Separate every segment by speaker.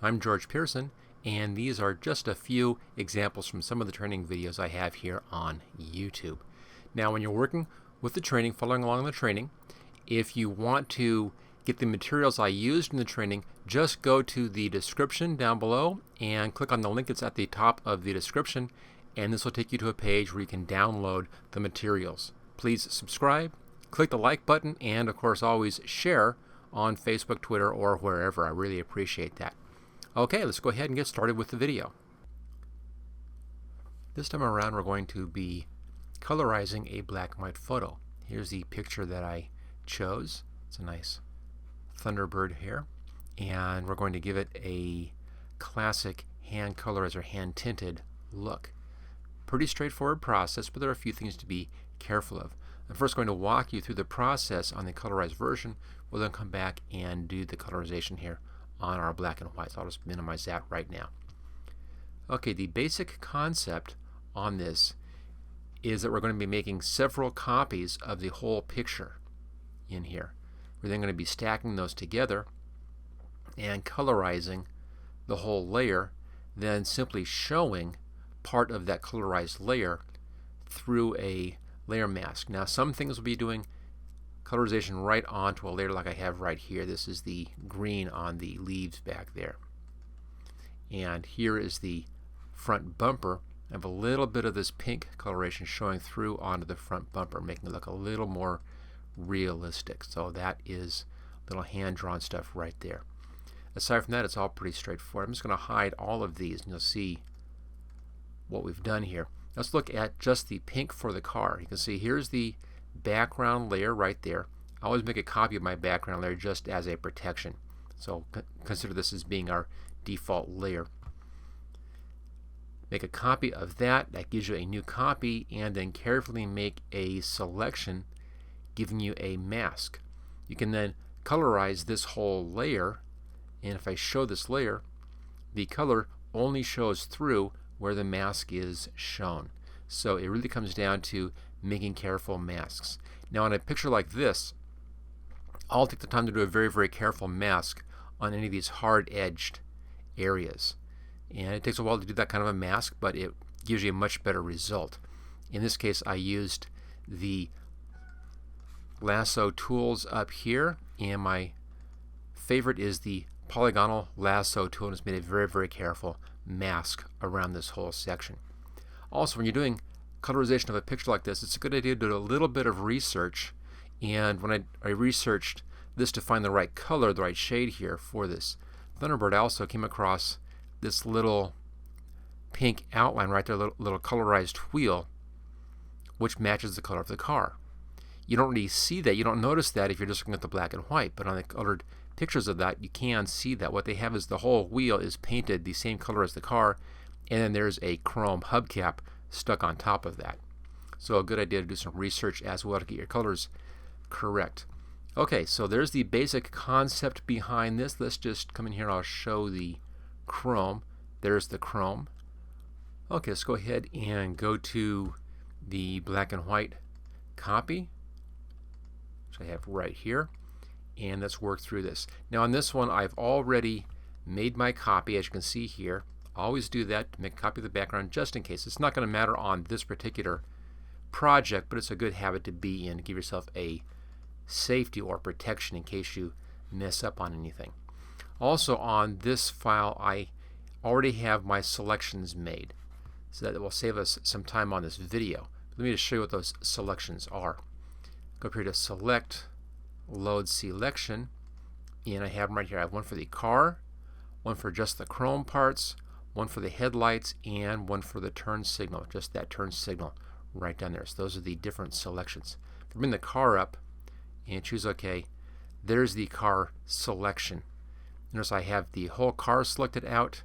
Speaker 1: I'm George Pearson, and these are just a few examples from some of the training videos I have here on YouTube. Now, when you're working with the training, following along the training, if you want to get the materials I used in the training, just go to the description down below and click on the link that's at the top of the description, and this will take you to a page where you can download the materials. Please subscribe, click the like button, and of course always share on Facebook, Twitter, or wherever. I really appreciate that. Okay, let's go ahead and get started with the video. This time around we're going to be colorizing a black and white photo. Here's the picture that I chose. It's a nice Thunderbird here, and we're going to give it a classic hand colorized or hand tinted look. Pretty straightforward process, but there are a few things to be careful of. I'm first going to walk you through the process on the colorized version. We'll then come back and do the colorization here on our black and white. So I'll just minimize that right now. Okay, the basic concept on this is that we're going to be making several copies of the whole picture in here. We're then going to be stacking those together and colorizing the whole layer, then simply showing part of that colorized layer through a layer mask. Now, some things will be doing colorization right onto a layer like I have right here. This is the green on the leaves back there. And here is the front bumper. I have a little bit of this pink coloration showing through onto the front bumper, making it look a little more realistic. So that is little hand-drawn stuff right there. Aside from that, it's all pretty straightforward. I'm just going to hide all of these, and you'll see what we've done here. Let's look at just the pink for the car. You can see here's the background layer right there. I always make a copy of my background layer just as a protection. So consider this as being our default layer. Make a copy of that. That gives you a new copy, and then carefully make a selection giving you a mask. You can then colorize this whole layer, and if I show this layer, the color only shows through where the mask is shown. So it really comes down to making careful masks. Now, on a picture like this, I'll take the time to do a very, very careful mask on any of these hard-edged areas. And it takes a while to do that kind of a mask, but it gives you a much better result. In this case, I used the lasso tools up here, and my favorite is the polygonal lasso tool, and it's made a very, very careful mask around this whole section. Also, when you're doing colorization of a picture like this, it's a good idea to do a little bit of research. And when I researched this to find the right color, the right shade here for this Thunderbird, I also came across this little pink outline right there, little colorized wheel, which matches the color of the car. You don't really see that, you don't notice that if you're just looking at the black and white, but on the colored pictures of that, you can see that. What they have is the whole wheel is painted the same color as the car, and then there's a chrome hubcap stuck on top of that. So a good idea to do some research as well to get your colors correct. Okay, so there's the basic concept behind this. Let's just come in here and I'll show the chrome. There's the chrome. Okay, let's go ahead and go to the black and white copy, which I have right here, and let's work through this. Now on this one, I've already made my copy, as you can see here. Always do that to make a copy of the background just in case. It's not going to matter on this particular project, but it's a good habit to be in to give yourself a safety or protection in case you mess up on anything. Also on this file, I already have my selections made, so that will save us some time on this video. Let me just show you what those selections are. Go up here to Select, Load Selection, and I have them right here. I have one for the car, one for just the chrome parts, one for the headlights, and one for the turn signal, just that turn signal right down there. So those are the different selections. If I bring the car up and choose OK, there's the car selection. Notice I have the whole car selected out,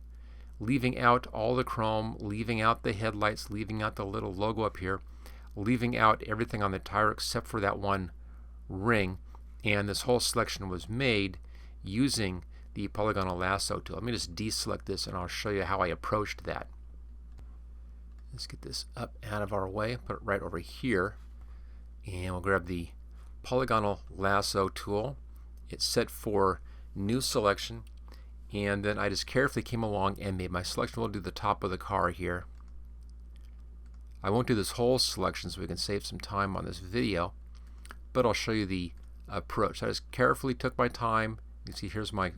Speaker 1: leaving out all the chrome, leaving out the headlights, leaving out the little logo up here, leaving out everything on the tire except for that one ring. And this whole selection was made using the polygonal lasso tool. Let me just deselect this and I'll show you how I approached that. Let's get this up out of our way, put it right over here, and we'll grab the polygonal lasso tool. It's set for new selection, and then I just carefully came along and made my selection. We'll do the top of the car here. I won't do this whole selection so we can save some time on this video, but I'll show you the approach. I just carefully took my time. You can see here's my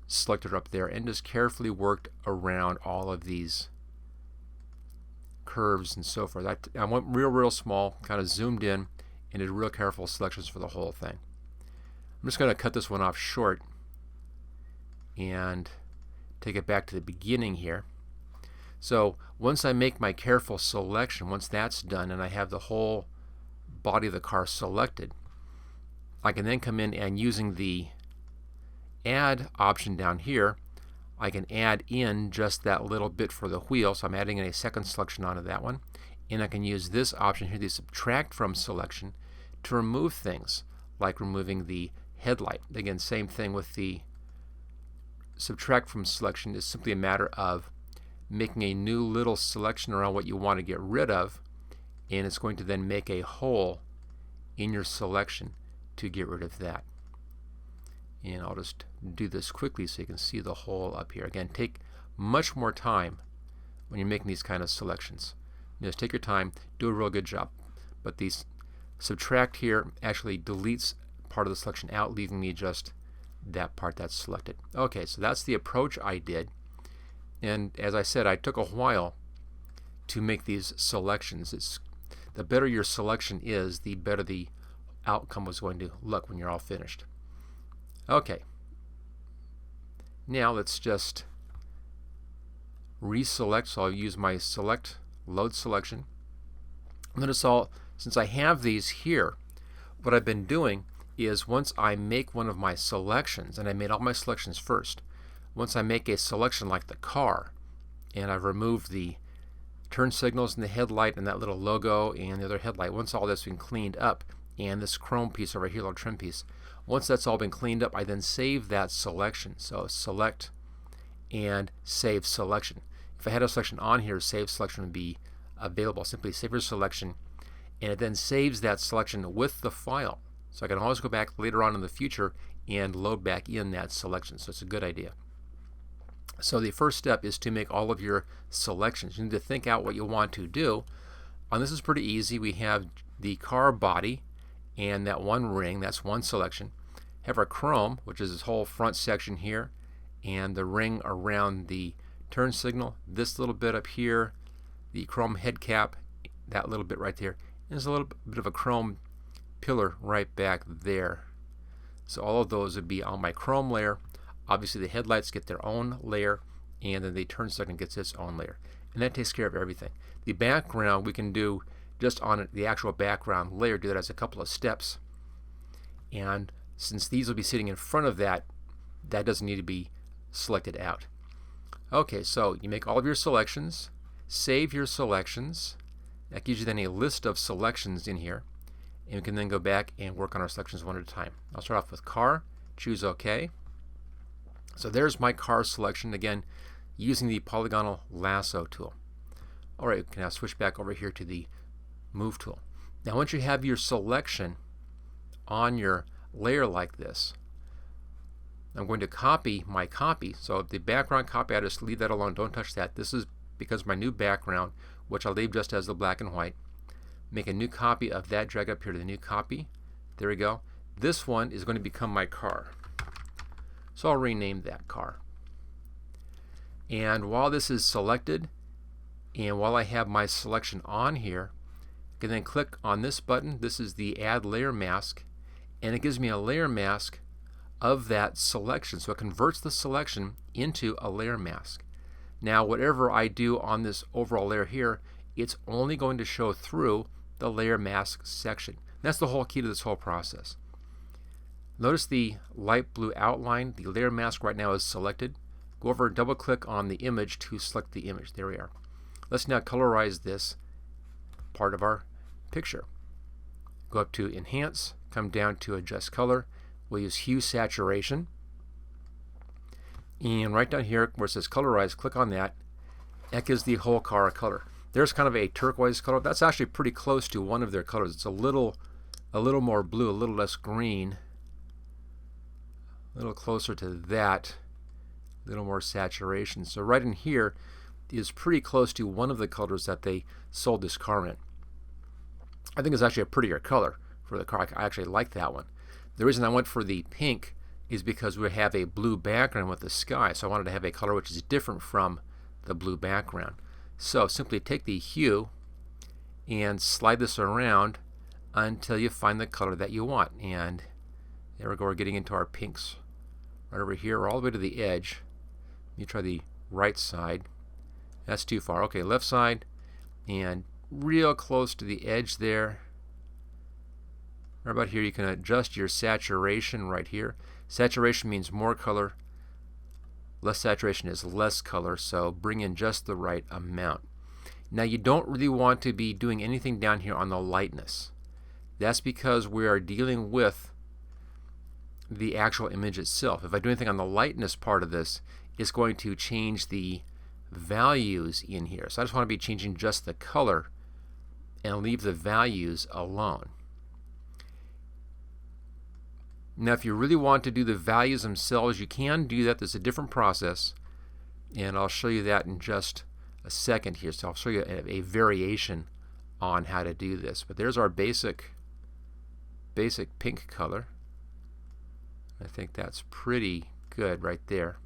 Speaker 1: selector up there, and just carefully worked around all of these curves and so forth. I went real small, kind of zoomed in, and did real careful selections for the whole thing. I'm just going to cut this one off short and take it back to the beginning here. So once I make my careful selection, once that's done and I have the whole body of the car selected, I can then come in and, using the add option down here, I can add in just that little bit for the wheel. So I'm adding in a second selection onto that one, and I can use this option here, the subtract from selection, to remove things like removing the headlight. Again, same thing with the subtract from selection. Is simply a matter of making a new little selection around what you want to get rid of, and it's going to then make a hole in your selection to get rid of that. And I'll just do this quickly so you can see the hole up here. Again, take much more time when you're making these kind of selections. Just take your time, do a real good job. But these subtract here actually deletes part of the selection out, leaving me just that part that's selected. Okay, so that's the approach I did. And as I said, I took a while to make these selections. The better your selection is, the better the outcome was going to look when you're all finished. Okay, now let's just reselect. So I'll use my select load selection. Notice since I have these here, what I've been doing is, once I make one of my selections, and I made all my selections first, once I make a selection like the car, and I've removed the turn signals and the headlight and that little logo and the other headlight, once all that's been cleaned up, and this chrome piece over here, little trim piece, once that's all been cleaned up, I then save that selection. So select and save selection. If I had a selection on here, save selection would be available. Simply save your selection, and it then saves that selection with the file. So I can always go back later on in the future and load back in that selection. So it's a good idea. So the first step is to make all of your selections. You need to think out what you want to do. And this is pretty easy. We have the car body and that one ring, that's one selection. Have our chrome, which is this whole front section here, and the ring around the turn signal, this little bit up here, the chrome head cap, that little bit right there. And there's a little bit of a chrome pillar right back there. So all of those would be on my chrome layer. Obviously the headlights get their own layer, and then the turn signal gets its own layer. And that takes care of everything. The background we can do just on the actual background layer, do that as a couple of steps. And since these will be sitting in front of that, that doesn't need to be selected out. Okay, so you make all of your selections, save your selections. That gives you then a list of selections in here, and we can then go back and work on our selections one at a time. I'll start off with car, choose OK. So there's my car selection, again using the polygonal lasso tool. Alright, we can now switch back over here to the move tool. Now once you have your selection on your layer like this, I'm going to copy my copy. So the background copy, I just leave that alone, don't touch that. This is because my new background, which I'll leave just as the black and white. Make a new copy of that, drag up here to the new copy. There we go. This one is going to become my car. So I'll rename that car. And while this is selected, and while I have my selection on here, I can then click on this button. This is the Add Layer Mask, and it gives me a layer mask of that selection. So it converts the selection into a layer mask. Now whatever I do on this overall layer here, it's only going to show through the layer mask section. That's the whole key to this whole process. Notice the light blue outline. The layer mask right now is selected. Go over and double click on the image to select the image. There we are. Let's now colorize this part of our picture. Go up to Enhance, come down to Adjust Color. We'll use Hue Saturation. And right down here where it says Colorize, click on that. That gives the whole car a color. There's kind of a turquoise color. That's actually pretty close to one of their colors. It's a little more blue, a little less green. A little closer to that. a little more saturation. So right in here is pretty close to one of the colors that they sold this car in. I think it's actually a prettier color for the car. I actually like that one. The reason I went for the pink is because we have a blue background with the sky, so I wanted to have a color which is different from the blue background. So simply take the hue and slide this around until you find the color that you want. And there we go, we're getting into our pinks right over here, all the way to the edge. Let me try the right side. That's too far. Okay, left side, and real close to the edge there. Right about here, you can adjust your saturation right here. Saturation means more color. Less saturation is less color, so bring in just the right amount. Now you don't really want to be doing anything down here on the lightness. That's because we are dealing with the actual image itself. If I do anything on the lightness part of this, it's going to change the values in here. So I just want to be changing just the color and leave the values alone. Now if you really want to do the values themselves, you can do that. There's a different process, and I'll show you that in just a second here. So I'll show you a variation on how to do this. But there's our basic pink color. I think that's pretty good right there.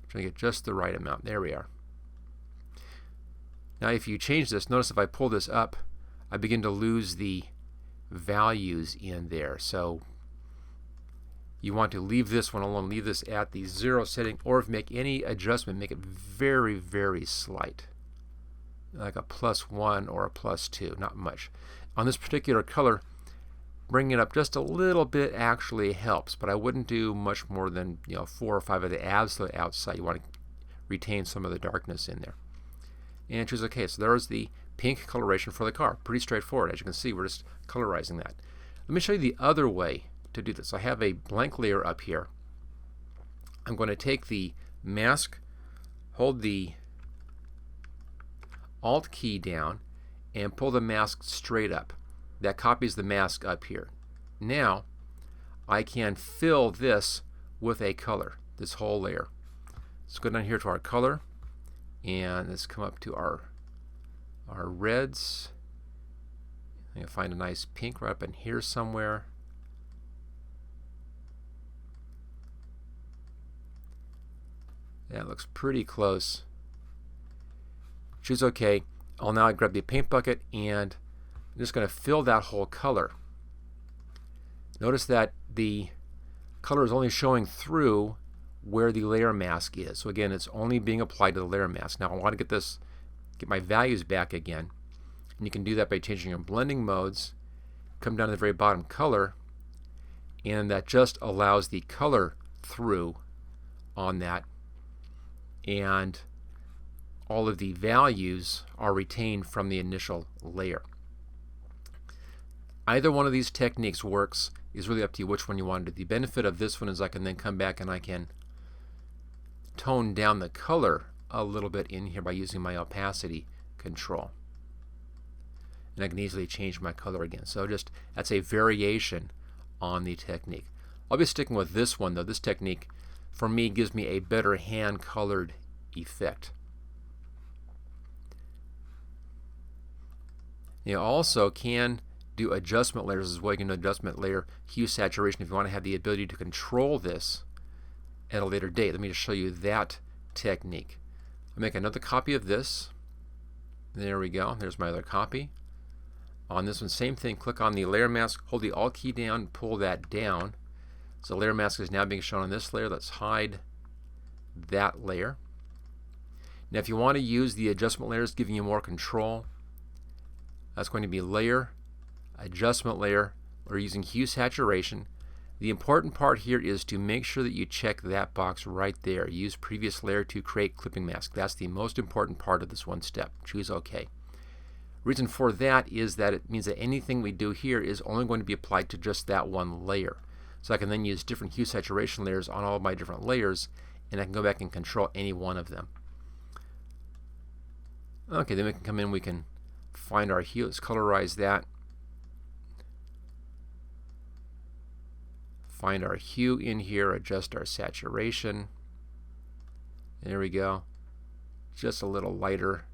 Speaker 1: Trying to get just the right amount. There we are. Now if you change this, notice if I pull this up, I begin to lose the values in there. So you want to leave this one alone, leave this at the 0 setting, or if you make any adjustment, make it very, very slight, like a +1 or a +2, not much. On this particular color, bringing it up just a little bit actually helps, but I wouldn't do much more than 4 or 5 of the absolute outside. You want to retain some of the darkness in there. And choose OK. So there's the pink coloration for the car. Pretty straightforward. As you can see, we're just colorizing that. Let me show you the other way to do this. I have a blank layer up here. I'm going to take the mask, hold the Alt key down, and pull the mask straight up. That copies the mask up here. Now I can fill this with a color, this whole layer. Let's go down here to our color, and let's come up to our reds. I'm going to find a nice pink right up in here somewhere. That looks pretty close. Choose OK. I'll now grab the paint bucket and I'm just going to fill that whole color. Notice that the color is only showing through where the layer mask is. So again, it's only being applied to the layer mask. Now I want to get my values back again. And you can do that by changing your blending modes. Come down to the very bottom, color, and that just allows the color through on that. And all of the values are retained from the initial layer. Either one of these techniques works. Is really up to you which one you want to do. The benefit of this one is I can then come back and I can tone down the color a little bit in here by using my opacity control. And I can easily change my color again. So that's a variation on the technique. I'll be sticking with this one though. This technique for me gives me a better hand colored effect. You also can do adjustment layers as well. You can do adjustment layer hue saturation if you want to have the ability to control this at a later date. Let me just show you that technique. I'll make another copy of this. There we go. There's my other copy. On this one, same thing. Click on the layer mask, hold the Alt key down, pull that down. So the layer mask is now being shown on this layer. Let's hide that layer. Now if you want to use the adjustment layers giving you more control, that's going to be layer, adjustment layer. We're using hue saturation. The important part here is to make sure that you check that box right there. Use previous layer to create clipping mask. That's the most important part of this one step. Choose OK. Reason for that is that it means that anything we do here is only going to be applied to just that one layer. So I can then use different hue saturation layers on all of my different layers, and I can go back and control any one of them. Okay, then we can come in, we can find our hue. Let's colorize that. find our hue in here, adjust our saturation. There we go. Just a little lighter.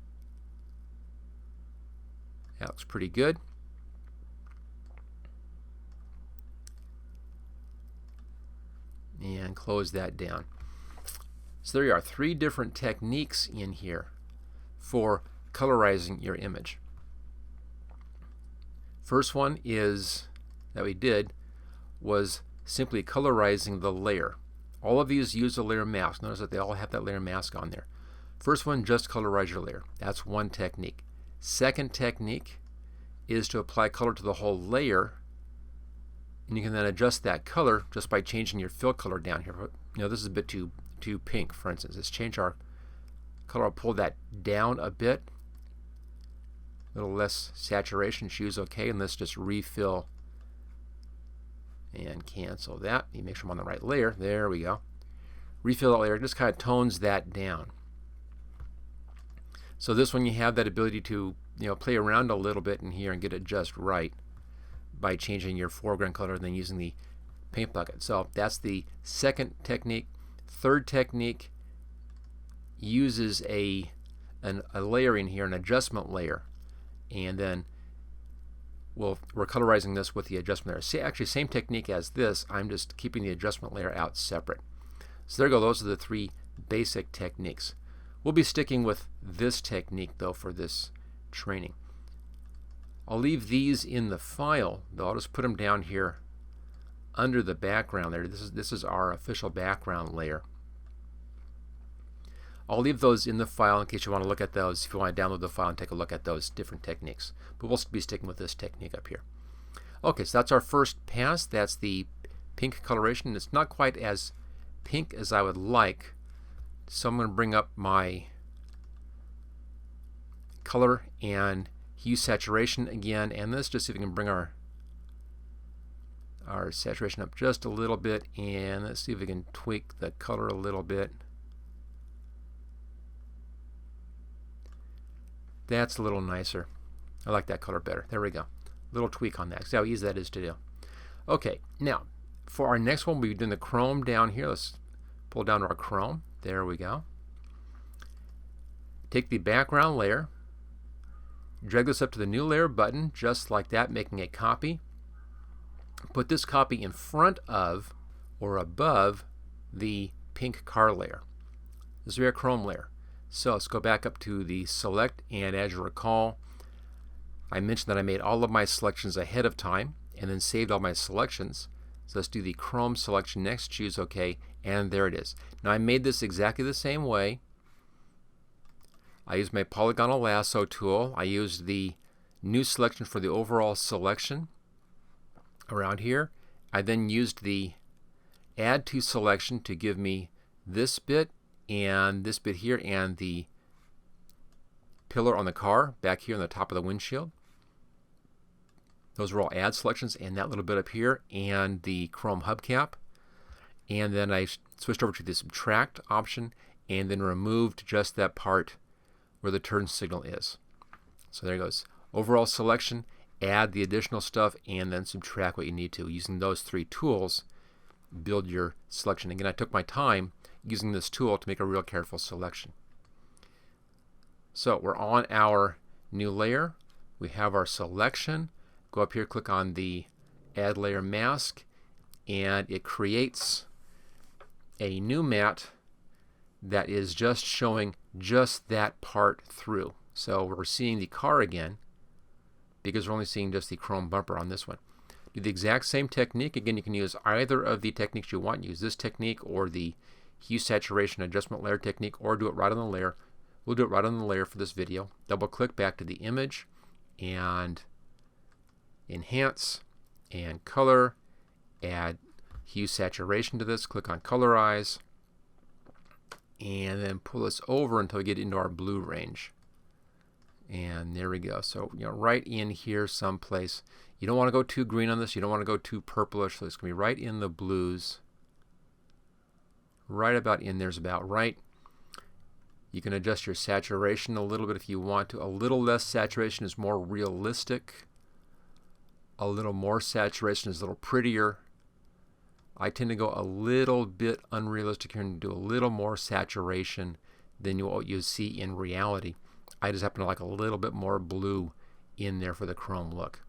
Speaker 1: That looks pretty good. And close that down. So there you are, 3 different techniques in here for colorizing your image. First one is that we did was simply colorizing the layer. All of these use a layer mask. Notice that they all have that layer mask on there. First one, just colorize your layer. That's one technique. Second technique is to apply color to the whole layer, and you can then adjust that color just by changing your fill color down here. You know, this is a bit too pink, for instance. Let's change our color. I'll pull that down a bit. A little less saturation. Choose OK, and let's just refill and cancel that. You make sure I'm on the right layer. There we go. Refill that layer. Just kind of tones that down. So this one, you have that ability to play around a little bit in here and get it just right by changing your foreground color and then using the paint bucket. So that's the second technique. Third technique uses a layer in here, an adjustment layer, and then we're colorizing this with the adjustment layer. Actually, same technique as this. I'm just keeping the adjustment layer out separate. So there you go. Those are the 3 basic techniques. We'll be sticking with this technique though for this training. I'll leave these in the file though. I'll just put them down here under the background there. This is our official background layer. I'll leave those in the file in case you want to look at those, if you want to download the file and take a look at those different techniques. But we'll be sticking with this technique up here. Okay, so that's our first pass. That's the pink coloration. It's not quite as pink as I would like, so I'm going to bring up my color and hue saturation again, and let's just see if we can bring our saturation up just a little bit, and let's see if we can tweak the color a little bit. That's a little nicer. I like that color better. There we go. Little tweak on that. See how easy that is to do. Okay, now for our next one, we'll be doing the chrome down here. Let's pull down to our chrome. There we go. Take the background layer, drag this up to the new layer button, just like that, making a copy. Put this copy in front of or above the pink car layer. This is our chrome layer. So let's go back up to the select, and as you recall, I mentioned that I made all of my selections ahead of time and then saved all my selections. So let's do the chrome selection next, choose OK, and there it is. Now I made this exactly the same way. I used my polygonal lasso tool. I used the new selection for the overall selection around here. I then used the add to selection to give me this bit and this bit here and the pillar on the car back here on the top of the windshield. Those were all add selections, and that little bit up here and the chrome hubcap. And then I switched over to the subtract option and then removed just that part where the turn signal is. So there it goes. Overall selection, add the additional stuff, and then subtract what you need to. Using those 3 tools, build your selection. Again, I took my time using this tool to make a real careful selection. So we're on our new layer. We have our selection. Go up here, click on the Add Layer Mask, and it creates a new matte that is just showing just that part through. So we're seeing the car again because we're only seeing just the chrome bumper on this one. Do the exact same technique. Again, you can use either of the techniques you want. Use this technique or the hue saturation adjustment layer technique, or do it right on the layer. We'll do it right on the layer for this video. Double click back to the image and enhance and color, add hue saturation to this, click on colorize, and then pull this over until we get into our blue range. And there we go. So right in here someplace. You don't want to go too green on this, you don't want to go too purplish, so it's going to be right in the blues. Right about in there's about right. You can adjust your saturation a little bit if you want to. A little less saturation is more realistic. A little more saturation is a little prettier. I tend to go a little bit unrealistic here and do a little more saturation than what you see in reality. I just happen to like a little bit more blue in there for the chrome look.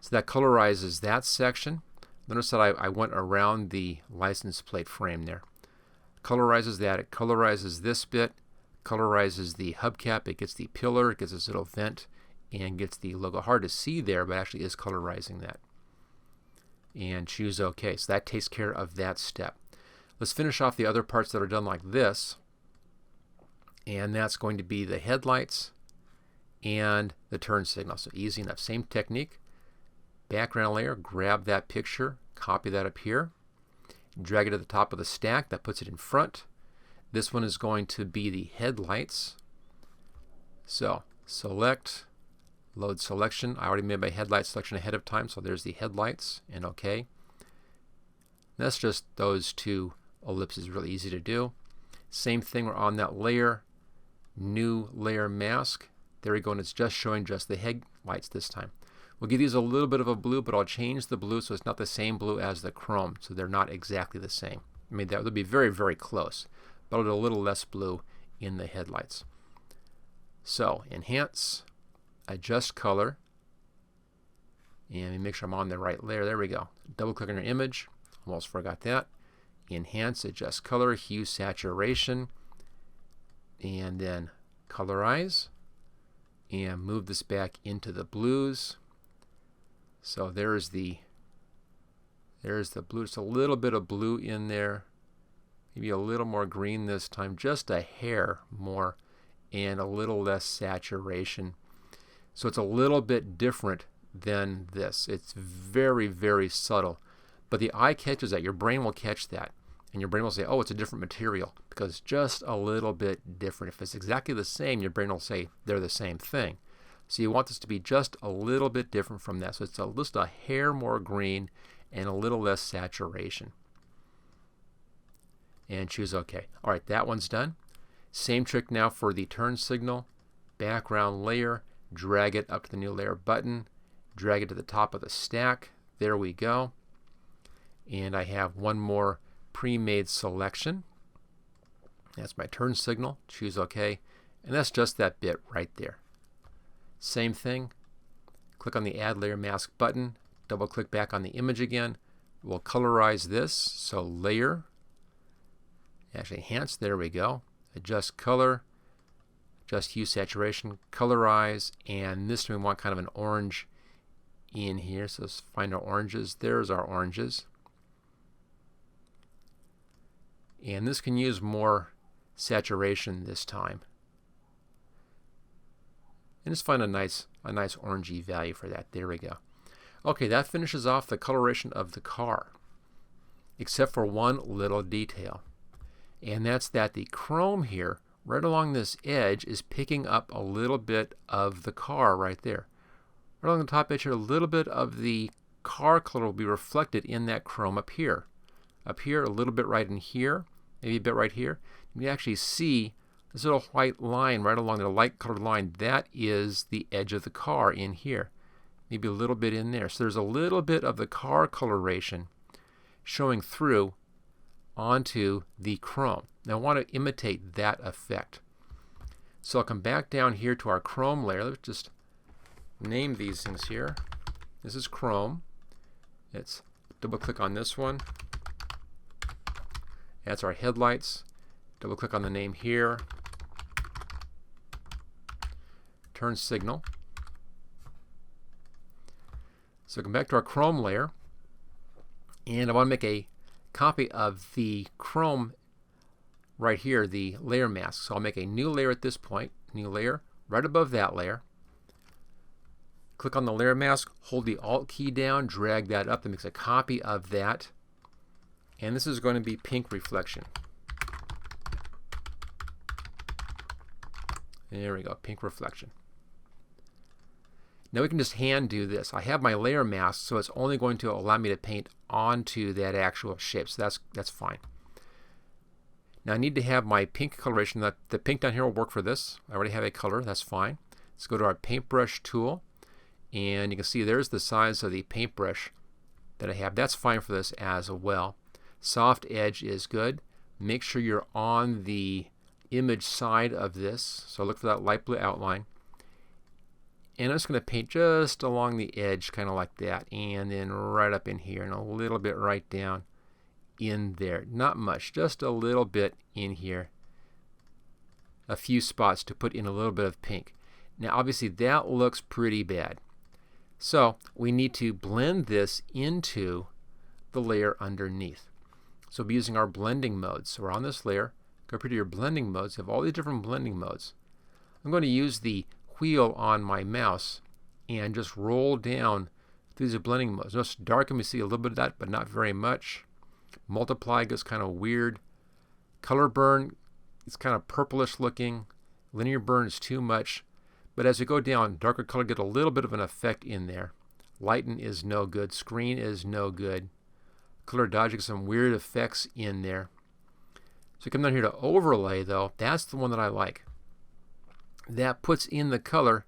Speaker 1: So that colorizes that section. Notice that I went around the license plate frame there. Colorizes that. It colorizes this bit. Colorizes the hubcap. It gets the pillar. It gets this little vent and gets the logo. Hard to see there, but actually is colorizing that. And choose OK. So that takes care of that step. Let's finish off the other parts that are done like this. And that's going to be the headlights and the turn signal. So easy enough. Same technique. Background layer, grab that picture, copy that up here, drag it to the top of the stack. That puts it in front. This one is going to be the headlights. So select, load selection. I already made my headlight selection ahead of time, so there's the headlights, and OK. That's just those two ellipses, really easy to do. Same thing, we're on that layer, new layer mask. There we go, and it's just showing just the headlights this time. We'll give these a little bit of a blue, but I'll change the blue so it's not the same blue as the chrome, so they're not exactly the same. I mean, that would be very, very close, but I'll do a little less blue in the headlights. So, enhance, adjust color, and make sure I'm on the right layer. There we go. Double click on your image. Almost forgot that. Enhance, adjust color, hue, saturation, and then colorize, and move this back into the blues. So there's the blue. Just a little bit of blue in there, maybe a little more green this time, just a hair more, and a little less saturation. So it's a little bit different than this. It's very, very subtle, but the eye catches that. Your brain will catch that, and your brain will say, oh, it's a different material because it's just a little bit different. If it's exactly the same, your brain will say they're the same thing. So you want this to be just a little bit different from that. So it's just a hair more green and a little less saturation. And choose OK. All right, that one's done. Same trick now for the turn signal. Background layer, drag it up to the new layer button, drag it to the top of the stack. There we go. And I have one more pre-made selection. That's my turn signal. Choose OK. And that's just that bit right there. Same thing. Click on the Add Layer Mask button. Double click back on the image again. We'll colorize this. So Layer. Actually enhance. There we go. Adjust color. Adjust hue, saturation. Colorize. And this time we want kind of an orange in here. So let's find our oranges. There's our oranges. And this can use more saturation this time. And just find a nice orangey value for that. There we go. Okay, that finishes off the coloration of the car, except for one little detail. And that's that the chrome here, right along this edge, is picking up a little bit of the car right there. Right along the top edge here, a little bit of the car color will be reflected in that chrome up here. Up here, a little bit right in here, maybe a bit right here. You can actually see this little white line right along the light colored line. That is the edge of the car in here. Maybe a little bit in there. So there's a little bit of the car coloration showing through onto the chrome. Now I want to imitate that effect. So I'll come back down here to our chrome layer. Let's just name these things here. This is chrome. Let's double click on this one. That's our headlights. Double click on the name here. Turn signal. So come back to our chrome layer, and I want to make a copy of the chrome right here, the layer mask. So I'll make a new layer at this point, new layer, right above that layer. Click on the layer mask, hold the Alt key down, drag that up. That makes a copy of that. And this is going to be pink reflection. There we go, pink reflection. Now we can just hand do this. I have my layer mask, so it's only going to allow me to paint onto that actual shape. So that's fine. Now I need to have my pink coloration. The pink down here will work for this. I already have a color. That's fine. Let's go to our paintbrush tool, and you can see there's the size of the paintbrush that I have. That's fine for this as well. Soft edge is good. Make sure you're on the image side of this. So look for that light blue outline. And I'm just going to paint just along the edge, kind of like that, and then right up in here, and a little bit right down in there. Not much, just a little bit in here. A few spots to put in a little bit of pink. Now obviously that looks pretty bad. So we need to blend this into the layer underneath. So we'll be using our blending modes. So we're on this layer. Go up to your blending modes. You have all these different blending modes. I'm going to use the wheel on my mouse and just roll down through the blending modes. Notice darken, we see a little bit of that, but not very much. Multiply gets kind of weird. Color burn, it's kind of purplish looking. Linear burn is too much. But as we go down, darker color get a little bit of an effect in there. Lighten is no good. Screen is no good. Color dodge gets some weird effects in there. So come down here to overlay though. That's the one that I like. That puts in the color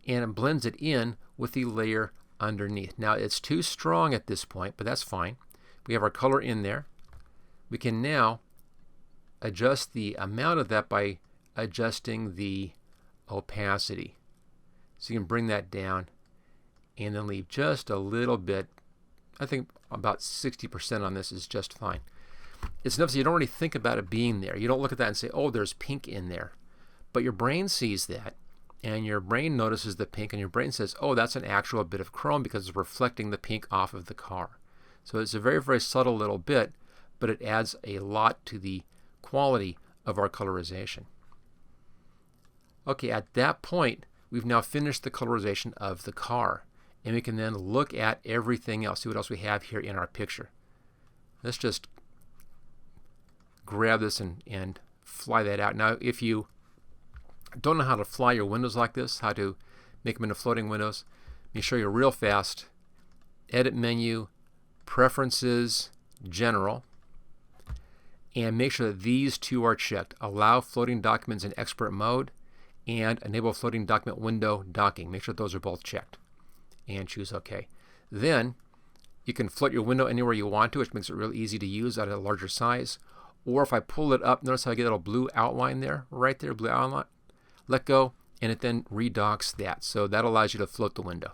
Speaker 1: and it blends it in with the layer underneath. Now it's too strong at this point, but that's fine. We have our color in there. We can now adjust the amount of that by adjusting the opacity. So you can bring that down and then leave just a little bit. I think about 60% on this is just fine. It's enough so you don't really think about it being there. You don't look at that and say, oh, there's pink in there. But your brain sees that, and your brain notices the pink, and your brain says, oh, that's an actual bit of chrome because it's reflecting the pink off of the car. So it's a very, very subtle little bit, but it adds a lot to the quality of our colorization. Okay, at that point, we've now finished the colorization of the car, and we can then look at everything else, see what else we have here in our picture. Let's just grab this and fly that out. Now, if you don't know how to fly your windows like this, how to make them into floating windows, let me show you real fast. Edit menu, Preferences, General, and make sure that these two are checked. Allow floating documents in expert mode and enable floating document window docking. Make sure those are both checked and choose OK. Then you can float your window anywhere you want to, which makes it real easy to use at a larger size. Or if I pull it up, notice how I get a little blue outline there, right there, blue outline. Let go, and it then redocks that. So that allows you to float the window.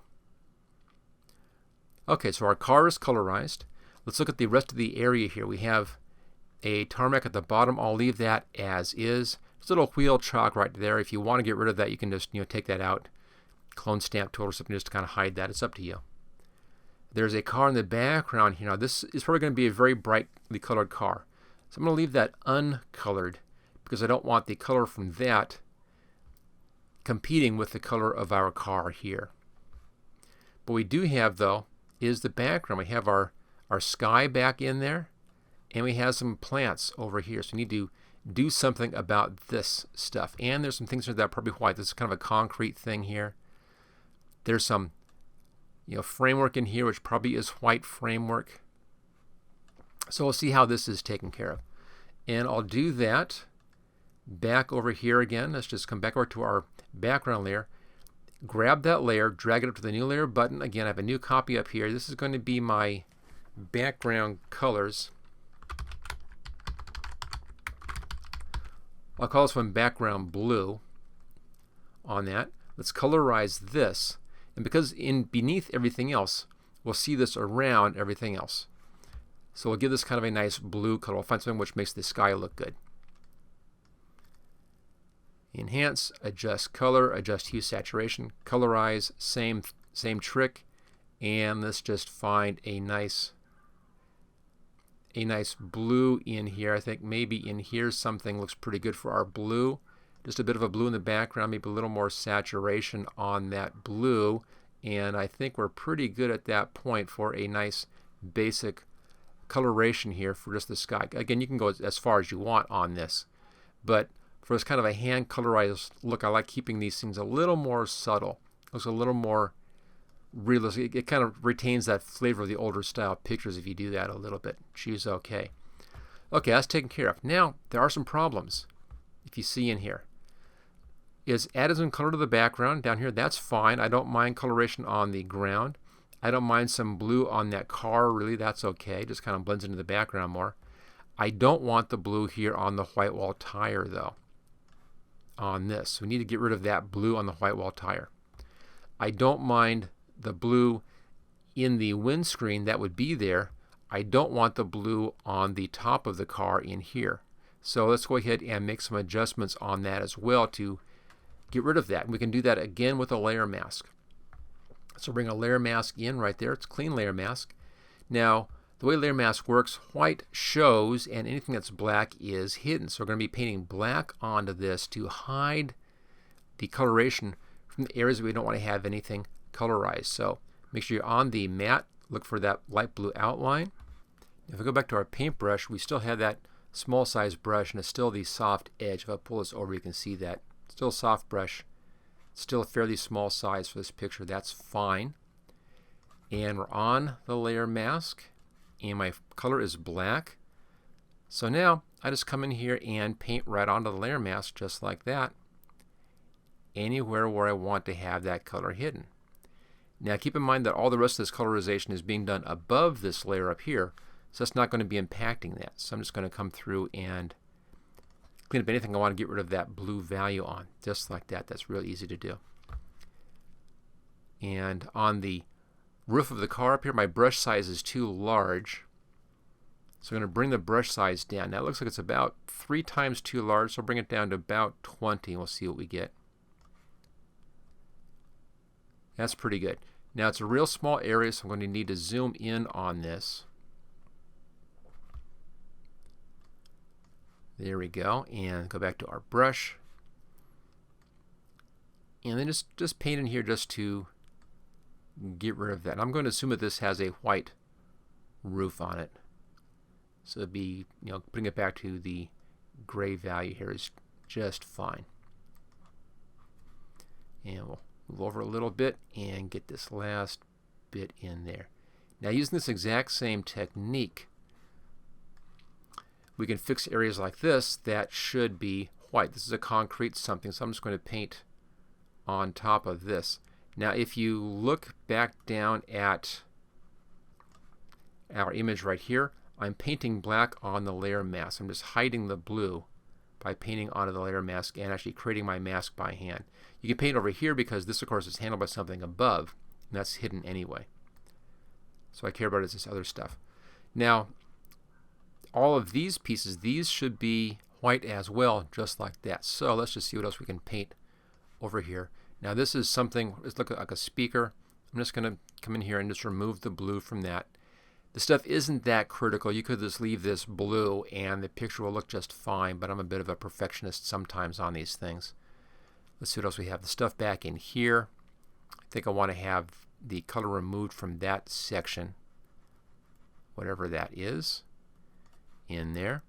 Speaker 1: Okay, so our car is colorized. Let's look at the rest of the area here. We have a tarmac at the bottom. I'll leave that as is. There's a little wheel chalk right there. If you want to get rid of that, you can just take that out. Clone stamp tool or something just to kind of hide that. It's up to you. There's a car in the background here. Now this is probably going to be a very brightly colored car. So I'm going to leave that uncolored because I don't want the color from that competing with the color of our car here. What we do have though is the background. We have our sky back in there, and we have some plants over here. So we need to do something about this stuff. And there's some things that are probably white. This is kind of a concrete thing here. There's some framework in here, which probably is white framework. So we'll see how this is taken care of. And I'll do that back over here again. Let's just come back over to our background layer. Grab that layer, drag it up to the new layer button. Again, I have a new copy up here. This is going to be my background colors. I'll call this one background blue on that. Let's colorize this. And because beneath everything else, we'll see this around everything else. So we'll give this kind of a nice blue color. We'll find something which makes the sky look good. Enhance, adjust color, adjust hue saturation, colorize, same trick. And let's just find a nice blue in here. I think maybe in here something looks pretty good for our blue. Just a bit of a blue in the background, maybe a little more saturation on that blue. And I think we're pretty good at that point for a nice basic coloration here for just the sky. Again, you can go as far as you want on this, but for this kind of a hand colorized look, I like keeping these things a little more subtle. Looks a little more realistic. It kind of retains that flavor of the older style pictures if you do that a little bit. Choose OK. Okay, that's taken care of. Now, there are some problems. If you see in here, is added some color to the background down here. That's fine. I don't mind coloration on the ground. I don't mind some blue on that car, really, that's okay. Just kind of blends into the background more. I don't want the blue here on the white wall tire though. On this. So we need to get rid of that blue on the white wall tire. I don't mind the blue in the windscreen that would be there. I don't want the blue on the top of the car in here. So let's go ahead and make some adjustments on that as well to get rid of that. And we can do that again with a layer mask. So bring a layer mask in right there. It's a clean layer mask. Now, the way layer mask works, white shows and anything that's black is hidden. So we're going to be painting black onto this to hide the coloration from the areas that we don't want to have anything colorized. So make sure you're on the matte. Look for that light blue outline. If we go back to our paintbrush, we still have that small size brush and it's still the soft edge. If I pull this over, you can see that. Still a soft brush. Still a fairly small size for this picture. That's fine. And we're on the layer mask. And my color is black. So now I just come in here and paint right onto the layer mask just like that. Anywhere where I want to have that color hidden. Now keep in mind that all the rest of this colorization is being done above this layer up here. So that's not going to be impacting that. So I'm just going to come through and clean up anything I want to get rid of that blue value on. Just like that. That's real easy to do. And on the roof of the car up here, my brush size is too large. So I'm going to bring the brush size down. Now it looks like it's about 3 times too large, so I'll bring it down to about 20 and we'll see what we get. That's pretty good. Now it's a real small area, so I'm going to need to zoom in on this. There we go, and go back to our brush. And then just paint in here just to get rid of that. And I'm going to assume that this has a white roof on it. So it'd be, putting it back to the gray value here is just fine. And we'll move over a little bit and get this last bit in there. Now using this exact same technique, we can fix areas like this that should be white. This is a concrete something, so I'm just going to paint on top of this. Now if you look back down at our image right here, I'm painting black on the layer mask. I'm just hiding the blue by painting onto the layer mask and actually creating my mask by hand. You can paint over here because this of course is handled by something above, and that's hidden anyway. So I care about is this other stuff. Now all of these pieces, these should be white as well, just like that. So let's just see what else we can paint over here. Now this is something, it's looking like a speaker. I'm just going to come in here and just remove the blue from that. The stuff isn't that critical. You could just leave this blue and the picture will look just fine, but I'm a bit of a perfectionist sometimes on these things. Let's see what else we have. The stuff back in here, I think I want to have the color removed from that section, whatever that is, in there.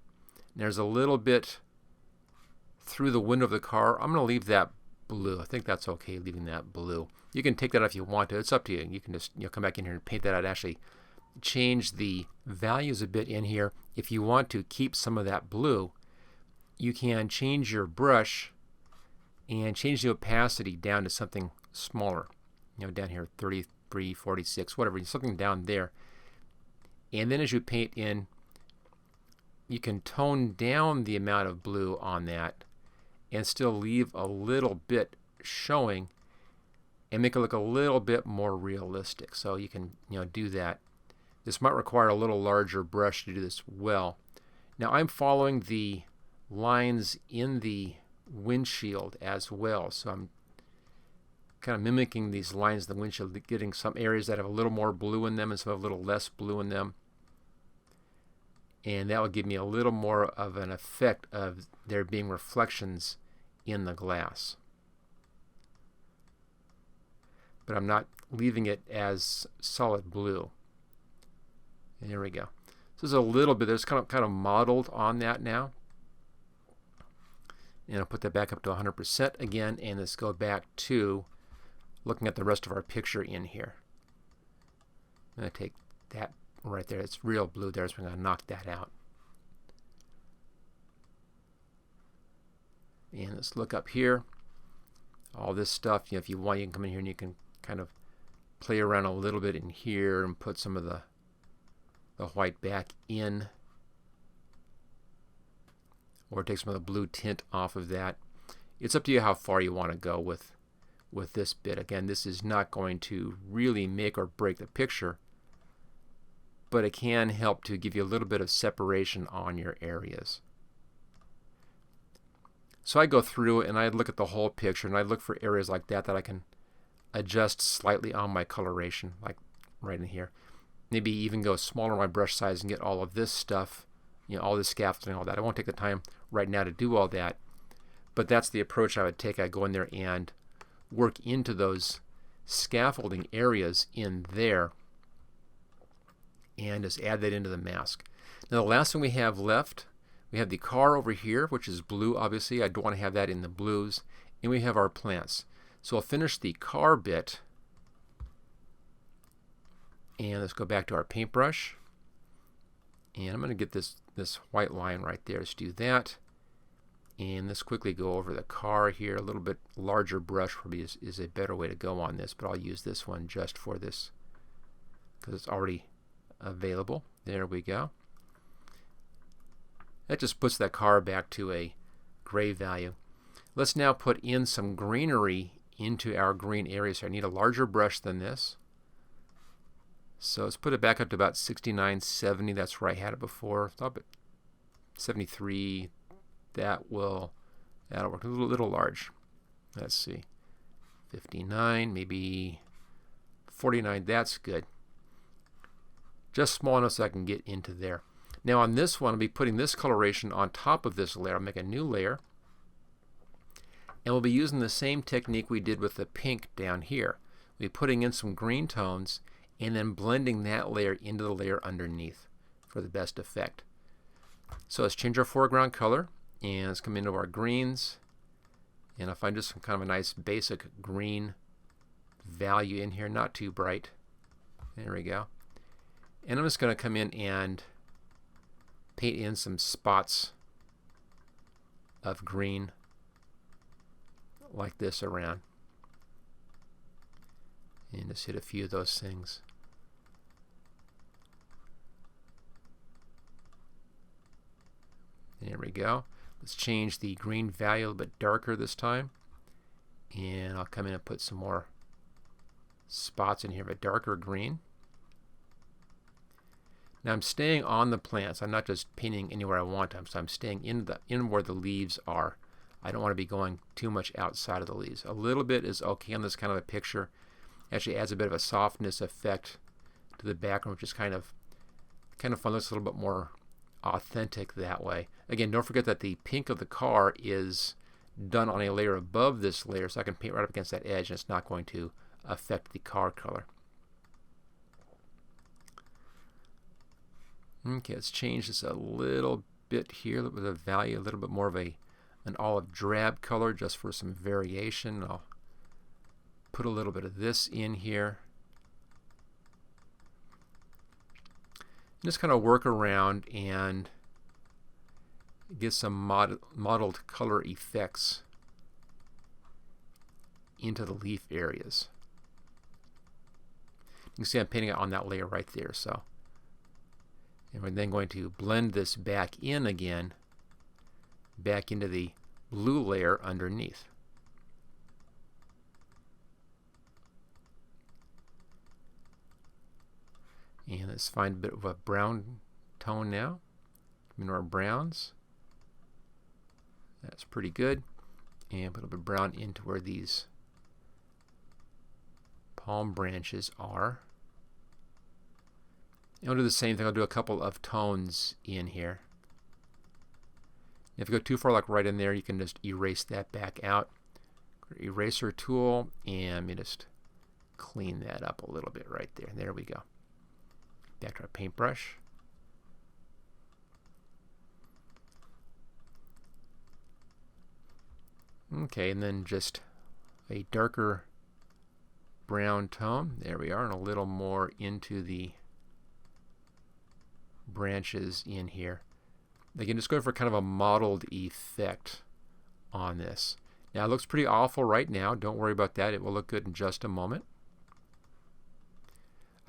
Speaker 1: And there's a little bit through the window of the car. I'm going to leave that blue. I think that's okay leaving that blue. You can take that if you want to. It's up to you. You can just come back in here and paint that out. Actually change the values a bit in here. If you want to keep some of that blue, you can change your brush and change the opacity down to something smaller. Down here 33, 46, whatever, something down there. And then as you paint in, you can tone down the amount of blue on that and still leave a little bit showing and make it look a little bit more realistic. So you can do that. This might require a little larger brush to do this well. Now I'm following the lines in the windshield as well. So I'm kind of mimicking these lines in the windshield, getting some areas that have a little more blue in them and some have a little less blue in them. And that will give me a little more of an effect of there being reflections in the glass. But I'm not leaving it as solid blue. And there we go. So there's a little bit, there's kind of modeled on that now. And I'll put that back up to 100% again, and let's go back to looking at the rest of our picture in here. I'm going to take that right there. It's real blue there, so we're going to knock that out. And let's look up here. All this stuff, if you want, you can come in here and you can kind of play around a little bit in here and put some of the white back in, or take some of the blue tint off of that. It's up to you how far you want to go with this bit. Again, this is not going to really make or break the picture, but it can help to give you a little bit of separation on your areas. So I go through and I look at the whole picture, and I look for areas like that I can adjust slightly on my coloration, like right in here. Maybe even go smaller on my brush size and get all of this stuff, all this scaffolding and all that. I won't take the time right now to do all that, but that's the approach I would take. I go in there and work into those scaffolding areas in there and just add that into the mask. Now the last thing we have left, we have the car over here, which is blue. Obviously I don't want to have that in the blues, and we have our plants. So I'll finish the car bit, and let's go back to our paintbrush, and I'm going to get this white line right there. Let's do that, and let's quickly go over the car here. A little bit larger brush probably is a better way to go on this, but I'll use this one just for this because it's already available. There we go. That just puts that car back to a gray value. Let's now put in some greenery into our green area. So I need a larger brush than this. So let's put it back up to about 69, 70. That's where I had it before. Stop at 73. That'll work. A little large. Let's see. 59, maybe 49. That's good. Just small enough so I can get into there. Now on this one, I'll be putting this coloration on top of this layer. I'll make a new layer. And we'll be using the same technique we did with the pink down here. We'll be putting in some green tones and then blending that layer into the layer underneath for the best effect. So let's change our foreground color, and let's come into our greens, and I'll find just some kind of a nice basic green value in here, not too bright. There we go. And I'm just going to come in and paint in some spots of green like this around, and just hit a few of those things. There we go. Let's change the green value a little bit darker this time, and I'll come in and put some more spots in here of a darker green. Now I'm staying on the plants. I'm not just painting anywhere I want to, so I'm staying in where the leaves are. I don't want to be going too much outside of the leaves. A little bit is okay on this kind of a picture. Actually adds a bit of a softness effect to the background, which is kind of fun. Looks a little bit more authentic that way. Again, don't forget that the pink of the car is done on a layer above this layer, so I can paint right up against that edge, and it's not going to affect the car color. Okay, let's change this a little bit here with a value, a little bit more of an olive drab color just for some variation. I'll put a little bit of this in here. Just kind of work around and get some mottled color effects into the leaf areas. You can see I'm painting it on that layer right there. So, and we're then going to blend this back in again, back into the blue layer underneath. And let's find a bit of a brown tone now. Come into our browns. That's pretty good. And put a little bit of brown into where these palm branches are. And I'll do the same thing. I'll do a couple of tones in here. If you go too far, like right in there, you can just erase that back out. Eraser tool, and you just clean that up a little bit right there. There we go. Back to our paintbrush. Okay, and then just a darker brown tone. There we are, and a little more into the branches in here. Again, just going for kind of a mottled effect on this. Now it looks pretty awful right now. Don't worry about that. It will look good in just a moment.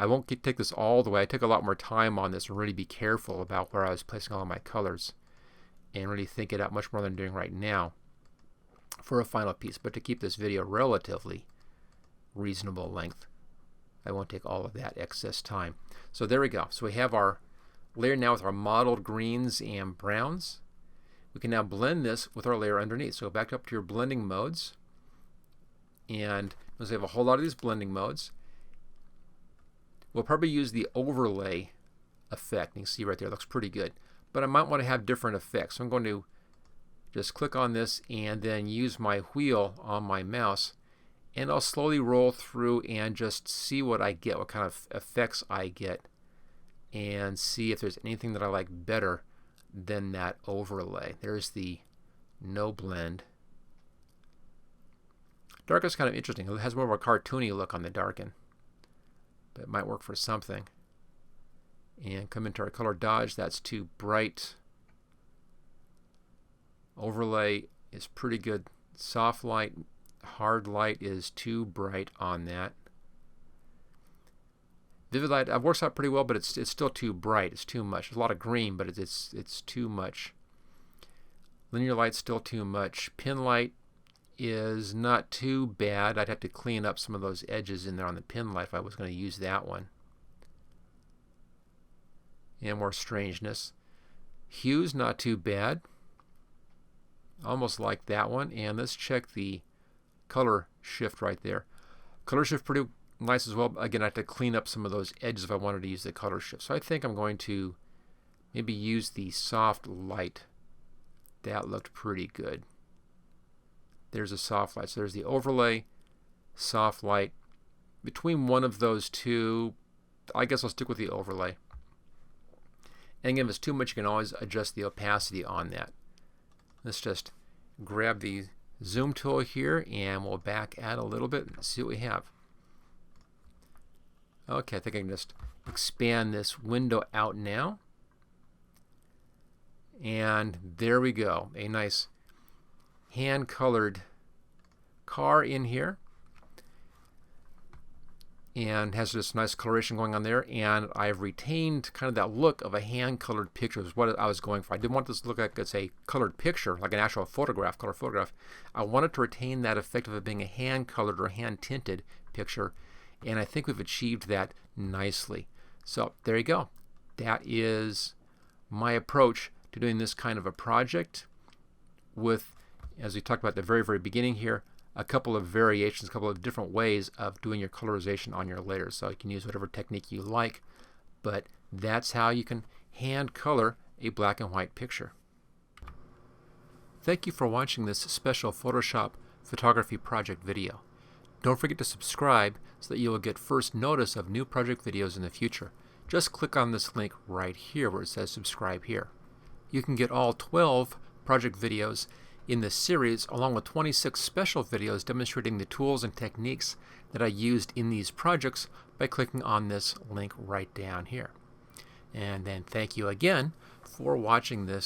Speaker 1: I won't take this all the way. I took a lot more time on this and really be careful about where I was placing all my colors and really think it out much more than I'm doing right now for a final piece. But to keep this video relatively reasonable length, I won't take all of that excess time. So there we go. So we have our layer now with our mottled greens and browns. We can now blend this with our layer underneath. So go back up to your blending modes, and we have a whole lot of these blending modes. We'll probably use the overlay effect. You can see right there, it looks pretty good. But I might want to have different effects. So I'm going to just click on this and then use my wheel on my mouse, and I'll slowly roll through and just see what I get, what kind of effects I get, and see if there's anything that I like better than that overlay. There's the no blend. Darken is kind of interesting. It has more of a cartoony look on the darken, but it might work for something. And come into our color dodge. That's too bright. Overlay is pretty good. Soft light, hard light is too bright on that. Vivid light works out pretty well, but it's still too bright. It's too much. There's a lot of green, but it's too much. Linear light's still too much. Pin light is not too bad. I'd have to clean up some of those edges in there on the pin light if I was going to use that one. And more strangeness. Hue's not too bad. Almost like that one. And let's check the color shift right there. Color shift pretty nice as well. Again, I have to clean up some of those edges if I wanted to use the color shift. So I think I'm going to maybe use the soft light. That looked pretty good. There's a soft light. So there's the overlay, soft light. Between one of those two, I guess I'll stick with the overlay. And again, if it's too much, you can always adjust the opacity on that. Let's just grab the zoom tool here and we'll back out a little bit and see what we have. Okay, I think I can just expand this window out now. And there we go. A nice hand-colored car in here. And has this nice coloration going on there, and I've retained kind of that look of a hand-colored picture is what I was going for. I didn't want this to look like it's a colored picture, like an actual photograph, color photograph. I wanted to retain that effect of it being a hand-colored or hand-tinted picture, and I think we've achieved that nicely. So there you go. That is my approach to doing this kind of a project with, as we talked about at the very, very beginning here, a couple of variations, a couple of different ways of doing your colorization on your layers. So you can use whatever technique you like, but that's how you can hand color a black and white picture. Thank you for watching this special Photoshop photography project video. Don't forget to subscribe so that you will get first notice of new project videos in the future. Just click on this link right here where it says subscribe here. You can get all 12 project videos in this series, along with 26 special videos demonstrating the tools and techniques that I used in these projects by clicking on this link right down here. And then thank you again for watching this